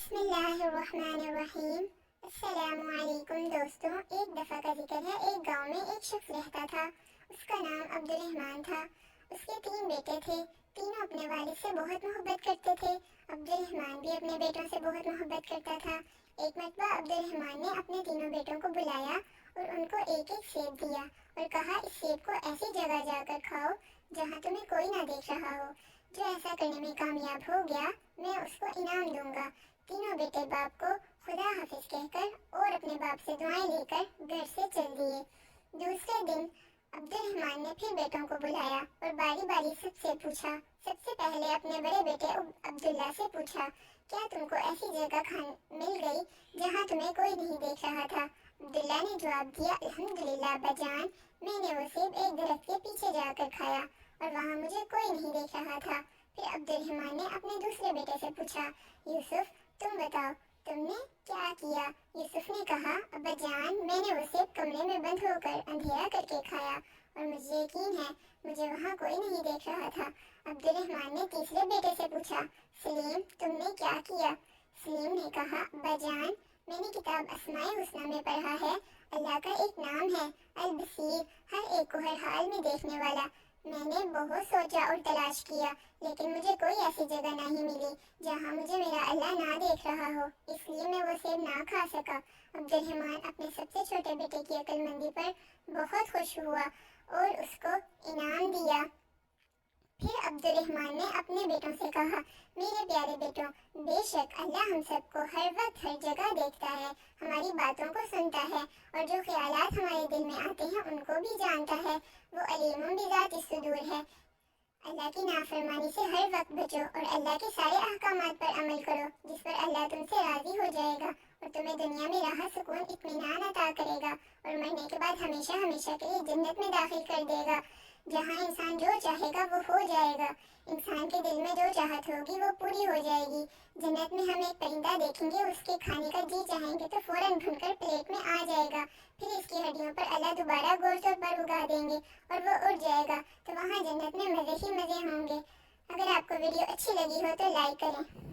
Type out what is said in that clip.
بسم اللہ الرحمن الرحیم۔ السلام علیکم دوستوں، ایک دفعہ کا ذکر ہے، ایک گاؤں میں ایک شخص رہتا تھا۔ اس کا نام عبد الرحمن تھا۔ اس کے 3 بیٹے تھے، تینوں اپنے والد سے بہت محبت کرتے تھے۔ عبد الرحمن بھی اپنے بیٹوں سے بہت محبت کرتا تھا۔ ایک مرتبہ عبد الرحمن نے اپنے تینوں بیٹوں کو بلایا اور ان کو ایک ایک سیب دیا اور کہا اس سیب کو ایسی جگہ جا کر کھاؤ جہاں تمہیں کوئی نہ دیکھ رہا ہو۔ جو ایسا کرنے میں کامیاب ہو گیا میں اس کو انعام دوں گا۔ تینوں بیٹے باپ کو خدا حافظ کہہ کر اور اپنے باپ سے دعائیں لے کر گھر سے چل دیے۔ دوسرے دن عبد الرحمن نے پھر بیٹوں کو بلایا اور باری باری سب سے پوچھا۔ سب سے پہلے اپنے بڑے بیٹے عبداللہ سے پوچھا، کیا تم کو ایسی جگہ مل گئی جہاں تمہیں کوئی نہیں دیکھ رہا تھا؟ عبداللہ نے جواب دیا، الحمدللہ ابا جان، میں نے وہ سیب ایک درخت کے پیچھے جا کر کھایا اور وہاں مجھے کوئی نہیں دیکھ رہا تھا۔ پھر عبد الرحمن نے اپنے دوسرے بیٹے سے پوچھا، یوسف تم بتاؤ تم نے کیا کیا؟ یوسف نے کہا، ابا جان میں نے وہ سیب کمرے میں بند ہو کر اندھیرا کر کے کھایا اور مجھے یقین ہے مجھے وہاں کوئی نہیں دیکھ رہا تھا۔ عبد الرحمن نے تیسرے بیٹے سے پوچھا، سلیم تم نے کیا کیا؟ سلیم نے کہا، ابا جان میں نے کتاب اسماء الحسنی میں پڑھا ہے، اللہ کا ایک نام ہے البصیر، ہر ایک کو ہر حال میں دیکھنے والا۔ میں نے بہت سوچا اور تلاش کیا لیکن مجھے کوئی ایسی جگہ نہیں ملی جہاں مجھے میرا اللہ نہ دیکھ رہا ہو، اس لیے میں وہ سیب نہ کھا سکا۔ عبد الرحمن اپنے سب سے چھوٹے بیٹے کی عقل مندی پر بہت خوش ہوا اور اس کو انعام دیا۔ پھر عبد الرحمن نے اپنے بیٹوں سے کہا، میرے پیارے بیٹوں، بے شک اللہ ہم سب کو ہر وقت ہر جگہ دیکھتا ہے، ہماری باتوں کو سنتا ہے اور جو خیالات ہمارے دل میں آتے ہیں ان کو بھی جانتا ہے، وہ علیم بذات الصدور ہے۔ اللہ کی نافرمانی سے ہر وقت بچو اور اللہ کے سارے احکامات پر عمل کرو جس پر اللہ تم سے راضی ہو جائے گا اور تمہیں دنیا میں راحت سکون اطمینان عطا کرے گا اور مرنے کے بعد ہمیشہ ہمیشہ کے لیے جنت میں داخل کر دے گا جہاں انسان جو چاہے گا وہ ہو جائے گا۔ انسان کے دل میں جو چاہت ہوگی وہ پوری ہو جائے گی۔ جنت میں ہم ایک پرندہ دیکھیں گے، اس کے کھانے کا جی چاہیں گے تو فوراً بھن کر پلیٹ میں آ جائے گا، پھر اس کی ہڈیوں پر اللہ دوبارہ گوشت اور پر اگا دیں گے اور وہ اڑ جائے گا تو وہاں جنت میں مزے ہی مزے ہوں گے۔ اگر آپ کو ویڈیو اچھی لگی ہو تو لائک کریں۔